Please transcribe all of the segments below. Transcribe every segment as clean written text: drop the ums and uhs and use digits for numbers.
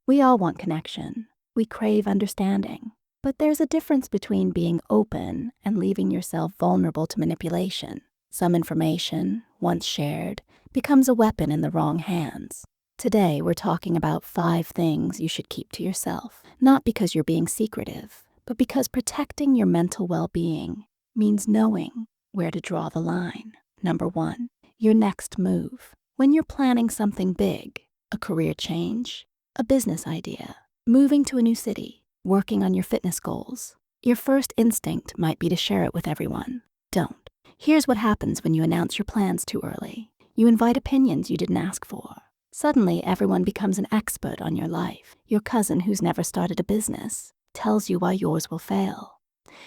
We all want connection. We crave understanding. But there's a difference between being open and leaving yourself vulnerable to manipulation. Some information, once shared, becomes a weapon in the wrong hands. Today, we're talking about 5 things you should keep to yourself, not because you're being secretive, but because protecting your mental well-being means knowing where to draw the line. Number 1, your next move. When you're planning something big, a career change, a business idea, moving to a new city, working on your fitness goals, your first instinct might be to share it with everyone. Don't. Here's what happens when you announce your plans too early. You invite opinions you didn't ask for. Suddenly, everyone becomes an expert on your life. Your cousin who's never started a business tells you why yours will fail.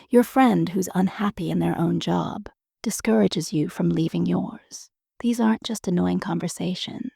Your friend who's unhappy in their own job discourages you from leaving yours. These aren't just annoying conversations.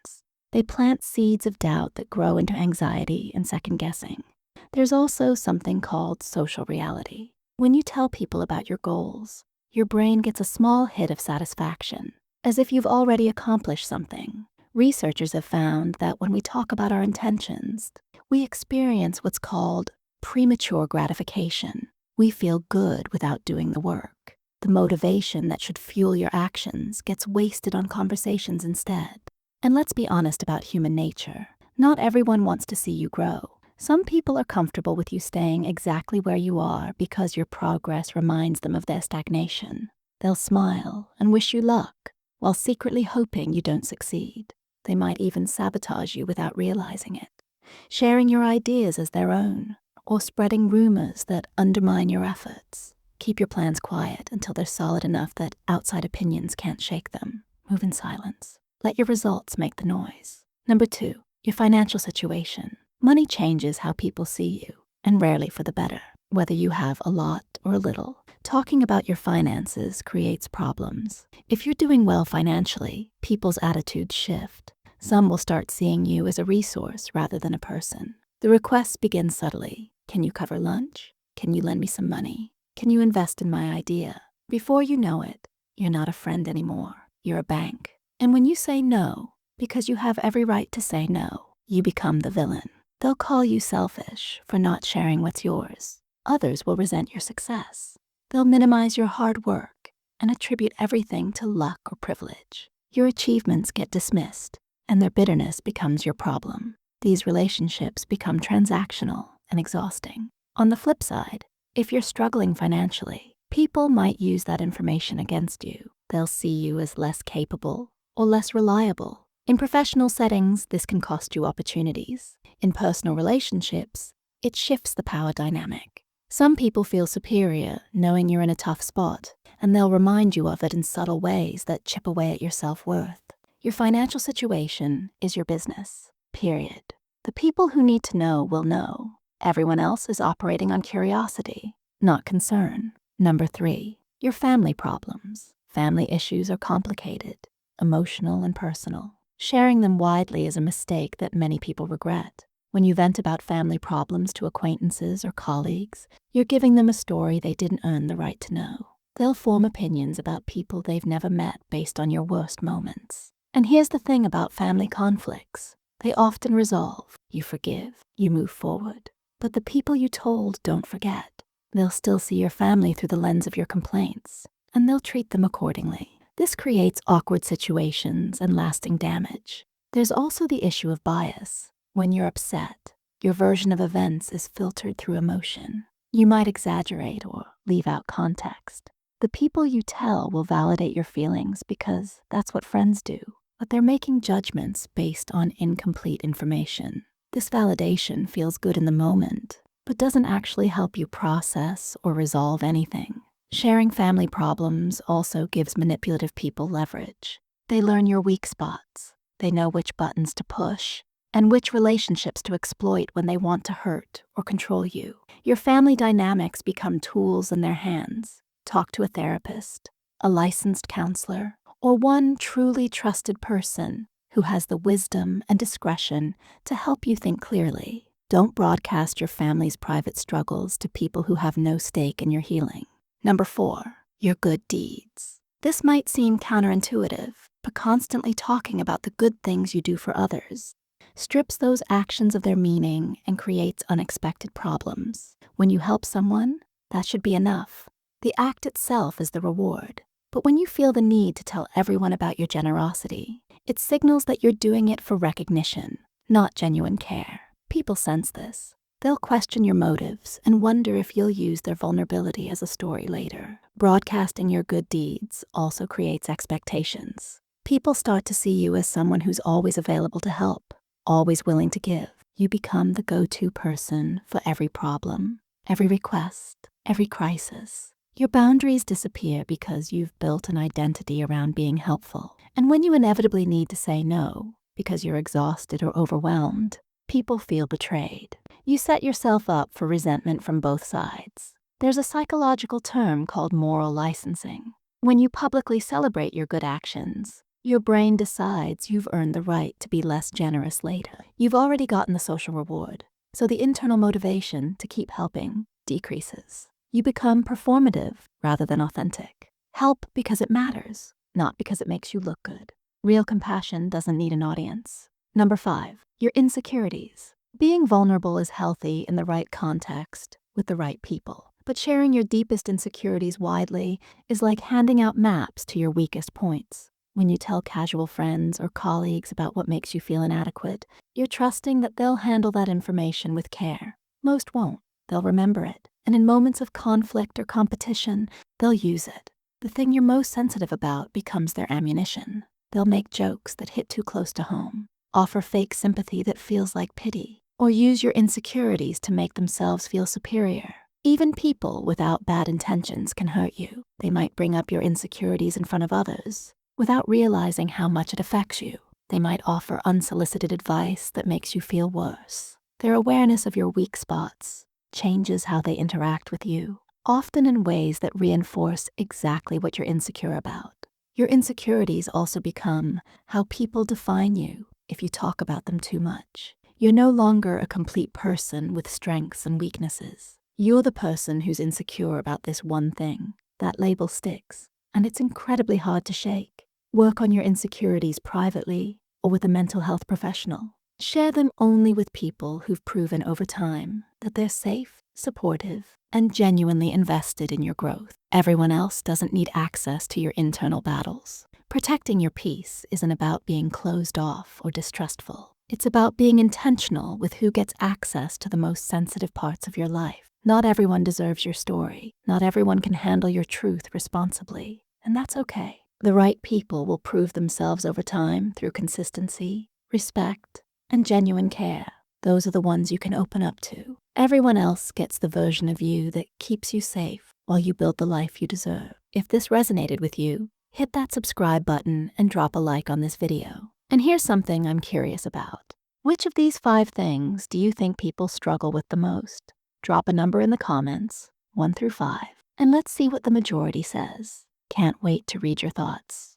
They plant seeds of doubt that grow into anxiety and second-guessing. There's also something called social reality. When you tell people about your goals, your brain gets a small hit of satisfaction, as if you've already accomplished something. Researchers have found that when we talk about our intentions, we experience what's called premature gratification. We feel good without doing the work. The motivation that should fuel your actions gets wasted on conversations instead. And let's be honest about human nature. Not everyone wants to see you grow. Some people are comfortable with you staying exactly where you are because your progress reminds them of their stagnation. They'll smile and wish you luck, while secretly hoping you don't succeed. They might even sabotage you without realizing it, sharing your ideas as their own, or spreading rumors that undermine your efforts. Keep your plans quiet until they're solid enough that outside opinions can't shake them. Move in silence. Let your results make the noise. Number 2, your financial situation. Money changes how people see you, and rarely for the better. Whether you have a lot or a little, talking about your finances creates problems. If you're doing well financially, people's attitudes shift. Some will start seeing you as a resource rather than a person. The requests begin subtly. Can you cover lunch? Can you lend me some money? Can you invest in my idea? Before you know it, you're not a friend anymore. You're a bank. And when you say no, because you have every right to say no, you become the villain. They'll call you selfish for not sharing what's yours. Others will resent your success. They'll minimize your hard work and attribute everything to luck or privilege. Your achievements get dismissed, and their bitterness becomes your problem. These relationships become transactional and exhausting. On the flip side, if you're struggling financially, people might use that information against you. They'll see you as less capable or less reliable. In professional settings, this can cost you opportunities. In personal relationships, it shifts the power dynamic. Some people feel superior knowing you're in a tough spot, and they'll remind you of it in subtle ways that chip away at your self-worth. Your financial situation is your business, period. The people who need to know will know. Everyone else is operating on curiosity, not concern. Number 3, your family problems. Family issues are complicated, emotional and personal. Sharing them widely is a mistake that many people regret. When you vent about family problems to acquaintances or colleagues, you're giving them a story they didn't earn the right to know. They'll form opinions about people they've never met based on your worst moments. And here's the thing about family conflicts. They often resolve. You forgive, you move forward. But the people you told don't forget. They'll still see your family through the lens of your complaints, and they'll treat them accordingly. This creates awkward situations and lasting damage. There's also the issue of bias. When you're upset, your version of events is filtered through emotion. You might exaggerate or leave out context. The people you tell will validate your feelings because that's what friends do, but they're making judgments based on incomplete information. This validation feels good in the moment, but doesn't actually help you process or resolve anything. Sharing family problems also gives manipulative people leverage. They learn your weak spots. They know which buttons to push and which relationships to exploit when they want to hurt or control you. Your family dynamics become tools in their hands. Talk to a therapist, a licensed counselor, or one truly trusted person who has the wisdom and discretion to help you think clearly. Don't broadcast your family's private struggles to people who have no stake in your healing. Number 4, your good deeds. This might seem counterintuitive, but constantly talking about the good things you do for others strips those actions of their meaning and creates unexpected problems. When you help someone, that should be enough. The act itself is the reward. But when you feel the need to tell everyone about your generosity, it signals that you're doing it for recognition, not genuine care. People sense this. They'll question your motives and wonder if you'll use their vulnerability as a story later. Broadcasting your good deeds also creates expectations. People start to see you as someone who's always available to help, always willing to give. You become the go-to person for every problem, every request, every crisis. Your boundaries disappear because you've built an identity around being helpful. And when you inevitably need to say no, because you're exhausted or overwhelmed, people feel betrayed. You set yourself up for resentment from both sides. There's a psychological term called moral licensing. When you publicly celebrate your good actions, your brain decides you've earned the right to be less generous later. You've already gotten the social reward, so the internal motivation to keep helping decreases. You become performative rather than authentic. Help because it matters, not because it makes you look good. Real compassion doesn't need an audience. Number 5, your insecurities. Being vulnerable is healthy in the right context with the right people. But sharing your deepest insecurities widely is like handing out maps to your weakest points. When you tell casual friends or colleagues about what makes you feel inadequate, you're trusting that they'll handle that information with care. Most won't. They'll remember it. And in moments of conflict or competition, they'll use it. The thing you're most sensitive about becomes their ammunition. They'll make jokes that hit too close to home, offer fake sympathy that feels like pity, or use your insecurities to make themselves feel superior. Even people without bad intentions can hurt you. They might bring up your insecurities in front of others without realizing how much it affects you. They might offer unsolicited advice that makes you feel worse. Their awareness of your weak spots changes how they interact with you, often in ways that reinforce exactly what you're insecure about. Your insecurities also become how people define you if you talk about them too much. You're no longer a complete person with strengths and weaknesses. You're the person who's insecure about this one thing. That label sticks, and it's incredibly hard to shake. Work on your insecurities privately or with a mental health professional. Share them only with people who've proven over time that they're safe, supportive, and genuinely invested in your growth. Everyone else doesn't need access to your internal battles. Protecting your peace isn't about being closed off or distrustful. It's about being intentional with who gets access to the most sensitive parts of your life. Not everyone deserves your story. Not everyone can handle your truth responsibly, and that's okay. The right people will prove themselves over time through consistency, respect, and genuine care. Those are the ones you can open up to. Everyone else gets the version of you that keeps you safe while you build the life you deserve. If this resonated with you, hit that subscribe button and drop a like on this video. And here's something I'm curious about. Which of these 5 things do you think people struggle with the most? Drop a number in the comments, 1 through 5, and let's see what the majority says. Can't wait to read your thoughts.